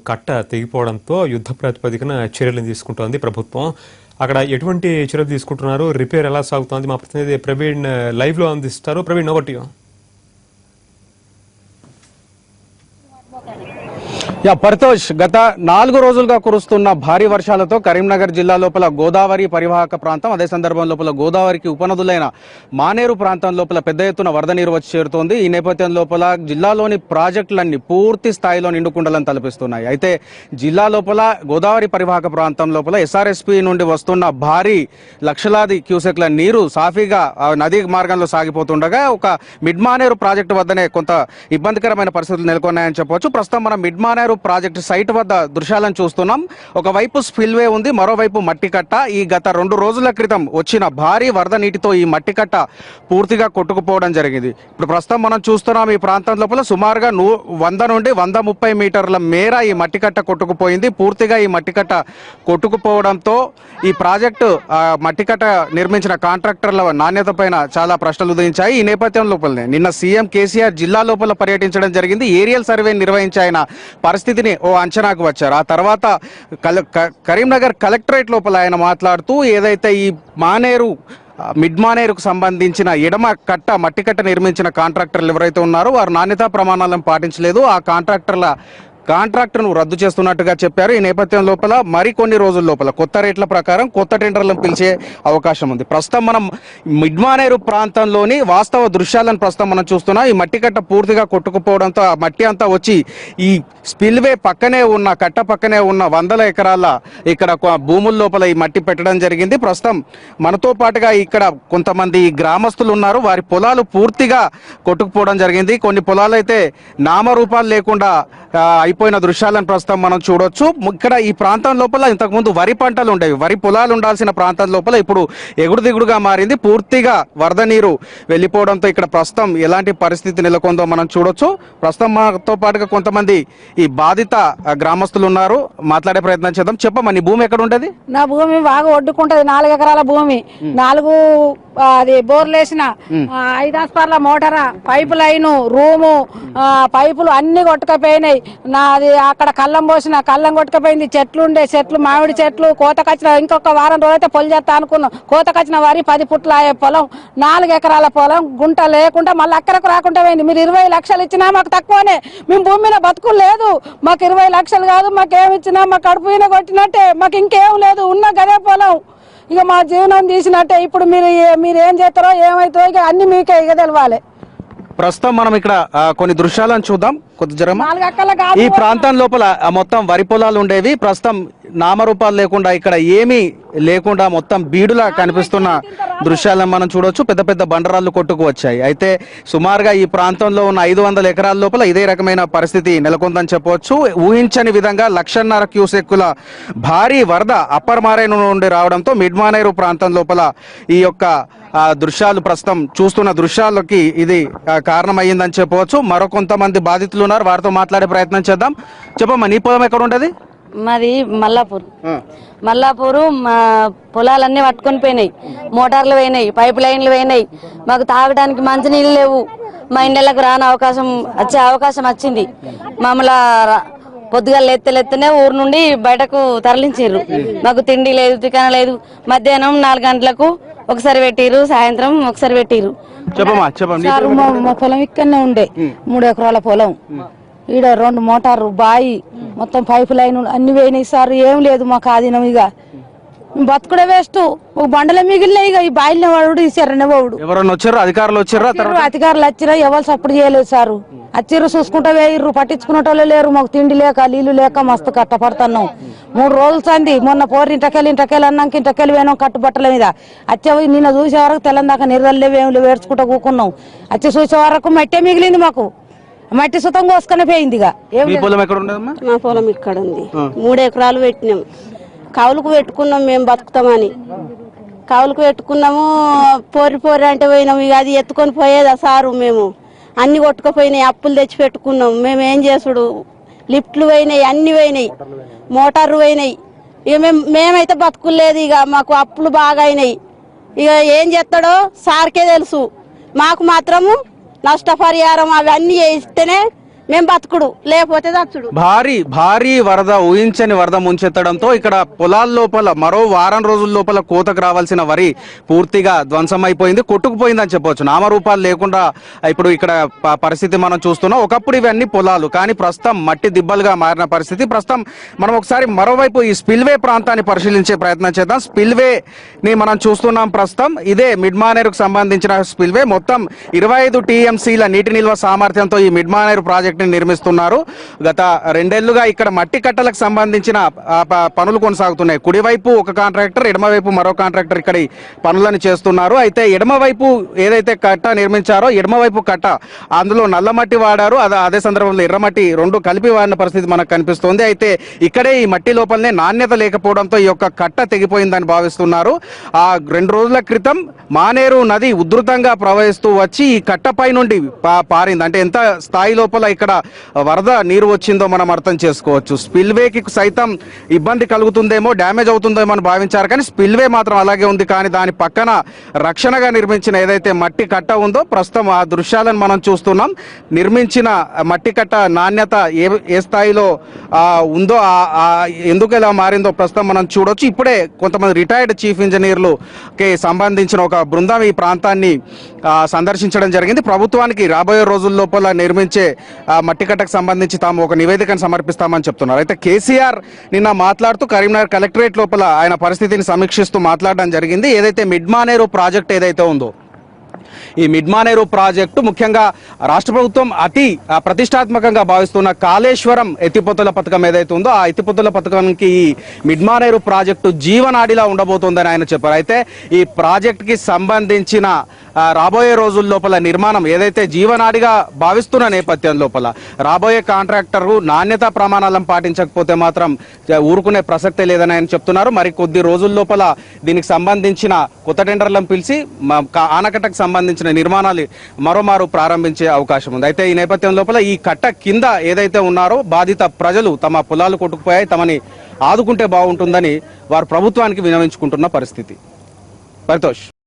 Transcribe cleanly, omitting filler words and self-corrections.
కట్ట తెగిపోవడంతో యుద్ధ ప్రాతిపదికన చర్యలు తీసుకుంటోంది ప్రభుత్వం. అక్కడ ఎటువంటి చర్యలు తీసుకుంటున్నారు, రిపేర్ ఎలా సాగుతోంది, మా ప్రతినిధి ప్రవీణ్ లైవ్ లో అందిస్తారు. ప్రవీణ్, ఒకటి పరితోష్, గత 4 రోజులుగా కురుస్తున్న భారీ వర్షాలతో కరీంనగర్ జిల్లా లోపల గోదావరి పరివాహక ప్రాంతం, అదే సందర్భం లోపల గోదావరికి ఉపనదులైన మానేరు ప్రాంతం లోపల పెద్ద ఎత్తున వరద నీరు వచ్చి చేరుతోంది. ఈ నేపథ్యం లోపల జిల్లాలోని ప్రాజెక్టులన్నీ పూర్తి స్థాయిలో నిండుకుండలను తలపిస్తున్నాయి. అయితే జిల్లా లోపల గోదావరి పరివాహక ప్రాంతం లోపల ఎస్ఆర్ఎస్పీ నుండి వస్తున్న భారీ లక్షలాది క్యూసెక్ల నీరు సాఫీగా నదీ మార్గంలో సాగిపోతుండగా ఒక మిడ్ మానేరు ప్రాజెక్టు వద్దనే కొంత ఇబ్బందికరమైన పరిస్థితులు నెలకొన్నాయని చెప్పవచ్చు. ప్రస్తుతం మనం మిడ్ మానేరు ప్రాజెక్టు సైట్ వద్ద దృశ్యాలను చూస్తున్నాం. ఒకవైపు స్పిల్వే ఉంది, మరోవైపు మట్టి కట్ట. ఈ గత 2 రోజుల క్రితం వచ్చిన భారీ వరద నీటితో ఈ మట్టి కట్ట పూర్తిగా కొట్టుకుపోవడం జరిగింది. ఇప్పుడు ప్రస్తుతం మనం చూస్తున్నాం ఈ ప్రాంతం లోపల సుమారుగా 100 నుండి 130 మీటర్ల మేర ఈ మట్టి కట్ట కొట్టుకుపోయింది. పూర్తిగా ఈ మట్టి కట్ట కొట్టుకుపోవడంతో ఈ ప్రాజెక్టు మట్టి కట్ట నిర్మించిన కాంట్రాక్టర్ల నాణ్యత పైన చాలా ప్రశ్నలు ఉదయించాయి. ఈ నేపథ్యం లోపలనే నిన్న సీఎం కేసీఆర్ జిల్లా లోపల పర్యటించడం జరిగింది. ఏరియల్ సర్వే నిర్వహించి ఆయన పరిస్థితిని అంచనాకు వచ్చారు. ఆ తర్వాత కరీంనగర్ కలెక్టరేట్ లోపల ఆయన మాట్లాడుతూ ఏదైతే ఈ మానేరు మిడ్ మానేరుకు సంబంధించిన ఎడమ కట్ట మట్టి కట్ట నిర్మించిన కాంట్రాక్టర్లు ఎవరైతే ఉన్నారో వారు నాణ్యతా ప్రమాణాలను పాటించలేదు, ఆ కాంట్రాక్టర్ను రద్దు చేస్తున్నట్టుగా చెప్పారు. ఈ నేపథ్యం లోపల మరికొన్ని రోజుల లోపల కొత్త రేట్ల ప్రకారం కొత్త టెండర్లను పిలిచే అవకాశం ఉంది. ప్రస్తుతం మనం మిడ్ మానేరు ప్రాంతంలోని వాస్తవ దృశ్యాలను ప్రస్తుతం మనం చూస్తున్నాం. ఈ మట్టి కట్ట పూర్తిగా కొట్టుకుపోవడంతో ఆ మట్టి అంతా వచ్చి ఈ స్పిల్వే పక్కనే ఉన్న కట్ట పక్కనే ఉన్న 100 ఎకరాల ఇక్కడ భూముల లోపల ఈ మట్టి పెట్టడం జరిగింది. ప్రస్తుతం మనతో పాటుగా ఇక్కడ కొంతమంది గ్రామస్తులు ఉన్నారు. వారి పొలాలు పూర్తిగా కొట్టుకుపోవడం జరిగింది. కొన్ని పొలాలు అయితే నామరూపాలు లేకుండా అయిపోయిన దృశ్యాలను ప్రస్తుతం మనం చూడొచ్చు. ఇక్కడ ఈ ప్రాంతం లోపల ఇంతకుముందు వరి పంటలు ఉండేవి, వరి పొలాలు ఉండాల్సిన ప్రాంతం లోపల ఇప్పుడు ఎగుడు దిగుడుగా మారింది. పూర్తిగా వరద నీరు వెళ్ళిపోవడంతో ఇక్కడ ప్రస్తుతం ఎలాంటి పరిస్థితి నెలకొందో మనం చూడొచ్చు. ప్రస్తుతం మనతో పాటుగా కొంతమంది ఈ బాధిత గ్రామస్తులు ఉన్నారు, మాట్లాడే ప్రయత్నం చేద్దాం. చెప్పమ్మా, నీ భూమి ఎక్కడ ఉంటది? నా భూమి బాగా ఒడ్డుకుంటది, 4 ఎకరాల భూమి. 4 అది బోర్లు వేసిన 5 హార్స్పవర్ల మోటార్, పైపు లైను, రూము, పైపులు అన్ని కొట్టుకపోయినాయి. నాది అక్కడ కళ్ళం పోసిన, కళ్ళం కొట్టుకపోయింది. చెట్లు ఉండే, చెట్లు మామిడి చెట్లు కోతకొచ్చిన, ఇంకొక వారం రోజైతే పొలి చేస్తా అనుకున్నాం. కోతకొచ్చిన వరి 10 పుట్ల అయ్యే పొలం, 4 ఎకరాల పొలం గుంట లేకుండా మళ్ళీ అక్కడకు రాకుండా పోయింది. మీరు 20 లక్షలు ఇచ్చినా మాకు తక్కువనే, మేము భూమి మీద బతుకులు లేదు. మాకు 20 లక్షలు కాదు, మాకేమి ఇచ్చినా మా కడుపు మీద కొట్టినట్టే, మాకు ఇంకేం లేదు. ఉన్న గదే పొలం, ఇక మా జీవనం తీసినట్టే. ఇప్పుడు మీరు ఏం చేస్తారో ఏమైతుందో ఇక అన్ని మీకే ఇక తెలవాలి. ప్రస్తుతం మనం ఇక్కడ కొన్ని దృశ్యాలను చూద్దాం. ఈ ప్రాంతం లోపల మొత్తం వరి పొలాలు ఉండేవి. ప్రస్తుతం నామరూపాలు లేకుండా ఇక్కడ ఏమీ లేకుండా మొత్తం బీడులా కనిపిస్తున్న దృశ్యాలను మనం చూడొచ్చు. పెద్ద పెద్ద బండరాళ్ళు కొట్టుకు వచ్చాయి. అయితే సుమారుగా ఈ ప్రాంతంలో ఉన్న 500 ఎకరాల లోపల ఇదే రకమైన పరిస్థితి నెలకొందని చెప్పవచ్చు. ఊహించని విధంగా 1.5 క్యూసెక్కుల భారీ వరద అప్పర్ మారేను నుండి రావడంతో మిడ్ మానేరు ప్రాంతం లోపల ఈ యొక్క దృశ్యాలు ప్రస్తుతం చూస్తున్న దృశ్యాలకి ఇది కారణమయ్యిందని చెప్పవచ్చు. మరో కొంతమంది బాధితులు ఉన్నారు, వారితో మాట్లాడే ప్రయత్నం చేద్దాం. చెప్పమ్మా, నీ పొలం ఎక్కడ ఉంటది? మాది మల్లాపూరు. మా పొలాలన్నీ పట్టుకొని పోయినాయి, మోటార్లు పోయినాయి, పైప్ లైన్లు పోయినాయి. మాకు తాగడానికి మంచి నీళ్ళు లేవు. మా ఇండ్లకు రాని వచ్చే అవకాశం వచ్చింది. మమ్మల్ని పొద్దుగా లేత్తనే ఊరు నుండి బయటకు తరలించారు. మాకు తిండి లేదు, టికాన లేదు. మధ్యాహ్నం 4 గంటలకు ఒకసారి పెట్టిరు, సాయంత్రం ఒకసారి పెట్టిరు. మా పొలం ఇక్కడనే ఉండే, 3 ఎకరాల పొలం. ఈడ 2 మోటార్లు, బాయి, మొత్తం పైప్ లైన్ అన్ని పోయినాయి సార్. ఏం లేదు మాకు ఆధీనం. ఇక బతుకుడే వేస్ట్. ఒక బండలే మిగిలినాయి. ఇక ఈ బాయిల్ని వాడు ఇచ్చారనే వాడు. ఎవరన్నా వచ్చారు? అధికారులు వచ్చారా? అధికారులు వచ్చిరా, ఎవరు సపోర్ట్ చేయలేదు సారు. వచ్చిర్రు, చూసుకుంటా వేయిర్రు, పట్టించుకునేటోళ్ళు లేరు. మాకు తిండి లేక నీళ్లు లేక మస్తు కట్టపడుతున్నాం. 3 రోజులు సంది. మొన్న పోరు ఇంటకెళ్ళి అన్నాక ఇంటకెళ్ళి పోయినాం కట్టుబట్టల మీద. వచ్చే నిన్న చూసే వరకు తెల్లందాక నిర్దలేవు, ఏం లేవు, ఏడ్చుకుంటా కూకున్నాం. వచ్చి చూసే వరకు మట్టే మిగిలింది. మాకు మట్టి సుతం కోసుకొని పోయింది. మా పొలం ఇక్కడ ఉంది, 3 ఎకరాలు పెట్టినాం. కౌలుకు పెట్టుకున్నాం, మేము బతుకుతామని కౌలుకు పెట్టుకున్నాము. పోరి అంటే పోయినాం. ఇక అది ఎత్తుకొని పోయేదా సారు? మేము అన్ని కొట్టుకుపోయినాయి, అప్పులు తెచ్చి పెట్టుకున్నాం. మేము ఏం చేసుడు? లిఫ్ట్లు పోయినాయి, అన్ని పోయినాయి, మోటార్లు పోయినాయి. ఇక మేమైతే బతుకులేదు. ఇక మాకు అప్పులు బాగా అయినాయి. ఇక ఏం చేస్తాడో సార్కే తెలుసు. మాకు మాత్రము నష్టపరిహారం అవన్నీ ఇస్తేనే మేము బతుకుడు లేకపోతే చచ్చుడు. భారీ వరద, ఊహించని వరద ముంచెత్తడంతో ఇక్కడ పొలాల లోపల మరో వారం రోజుల లోపల కోతకు రావాల్సిన వరి పూర్తిగా ధ్వంసమైపోయింది, కొట్టుకుపోయిందని చెప్పవచ్చు. నామరూపాలు లేకుండా ఇప్పుడు ఇక్కడ పరిస్థితి మనం చూస్తున్నాం. ఒకప్పుడు ఇవన్నీ పొలాలు, కానీ ప్రస్తుతం మట్టి దిబ్బలుగా మారిన పరిస్థితి. ప్రస్తుతం మనం ఒకసారి మరోవైపు ఈ స్పిల్వే ప్రాంతాన్ని పరిశీలించే ప్రయత్నం చేద్దాం. స్పిల్వే ని మనం చూస్తున్నాం ప్రస్తుతం. ఇదే మిడ్మానేరుకు సంబంధించిన స్పిల్వే. మొత్తం 25 టీఎంసీల నీటి నిల్వ సామర్థ్యంతో ఈ మిడ్మానేరు ప్రాజెక్ట్ నిర్మిస్తున్నారు. గత 2 ఏళ్లుగా ఇక్కడ మట్టి కట్టలకు సంబంధించిన పనులు కొనసాగుతున్నాయి. కుడివైపు ఒక కాంట్రాక్టర్, ఎడమవైపు మరో కాంట్రాక్టర్ ఇక్కడ ఈ పనులను చేస్తున్నారు. అయితే ఎడమవైపు ఏదైతే కట్ట నిర్మించారో, ఎడమవైపు కట్ట అందులో నల్లమట్టి వాడారు, అదే సందర్భంలో ఎర్రమట్టి రెండు కలిపి వాడిన పరిస్థితి మనకు కనిపిస్తోంది. అయితే ఇక్కడే ఈ మట్టి లోపలనే నాణ్యత లేకపోవడంతో ఈ యొక్క కట్ట తెగిపోయిందని భావిస్తున్నారు. 2 రోజుల క్రితం మానేరు నది ఉధృతంగా ప్రవహిస్తూ వచ్చి ఈ కట్టపై నుండి పారింది. అంటే ఎంత స్థాయి లోపల ఇక్కడ వరద నీరు వచ్చిందో మనం అర్థం చేసుకోవచ్చు. స్పిల్వేకి సైతం ఇబ్బంది కలుగుతుందేమో, డ్యామేజ్ అవుతుందేమో అని భావించారు, కానీ స్పిల్వే మాత్రం అలాగే ఉంది. కానీ దాని పక్కన రక్షణగా నిర్మించిన ఏదైతే మట్టి కట్ట ఉందో, ప్రస్తుతం ఆ దృశ్యాలను మనం చూస్తున్నాం. నిర్మించిన మట్టి కట్ట నాణ్యత ఏ స్థాయిలో ఉందో, ఎందుకు ఎలా మారిందో ప్రస్తుతం మనం చూడొచ్చు. ఇప్పుడే కొంతమంది రిటైర్డ్ చీఫ్ ఇంజనీర్లుకి సంబంధించిన ఒక బృందం ఈ ప్రాంతాన్ని సందర్శించడం జరిగింది. ప్రభుత్వానికి రాబోయే రోజుల లోపల నిర్మించే మట్టి కట్టకు సంబంధించి తాము ఒక నివేదికను సమర్పిస్తామని చెప్తున్నారు. అయితే కేసీఆర్ నిన్న మాట్లాడుతూ కరీంనగర్ కలెక్టరేట్ లోపల ఆయన పరిస్థితిని సమీక్షిస్తూ మాట్లాడడం జరిగింది. ఏదైతే మిడ్మానేరు ప్రాజెక్ట్ ఏదైతే ఉందో, ఈ మిడ్మానేరు ప్రాజెక్టు ముఖ్యంగా రాష్ట్ర ప్రభుత్వం అతి ప్రతిష్టాత్మకంగా భావిస్తున్న కాళేశ్వరం ఎత్తిపోతల పథకం ఏదైతే ఉందో, ఆ ఎత్తిపోతల పథకానికి ఈ మిడ్మానేరు ప్రాజెక్టు జీవనాడిలా ఉండబోతోందని ఆయన చెప్పారు. అయితే ఈ ప్రాజెక్టుకి సంబంధించిన రాబోయే రోజుల లోపల నిర్మాణం ఏదైతే జీవనాడిగా భావిస్తున్న నేపథ్యం లోపల రాబోయే కాంట్రాక్టరు నాణ్యతా ప్రమాణాలను పాటించకపోతే మాత్రం ఊరుకునే ప్రసక్తే లేదని ఆయన చెప్తున్నారు. మరి కొద్ది రోజుల లోపల దీనికి సంబంధించిన కొత్త టెండర్లను పిలిచి ఆనకట్టకు సంబంధించిన నిర్మాణాలు మరోమారు ప్రారంభించే అవకాశం ఉంది. అయితే ఈ నేపథ్యం లోపల ఈ కట్ట కింద ఏదైతే ఉన్నారో బాధిత ప్రజలు తమ పొలాలు కొట్టుకుపోయాయి, తమని ఆదుకుంటే బాగుంటుందని వారు ప్రభుత్వానికి విన్నవించుకుంటున్న పరిస్థితి. పరితోష్.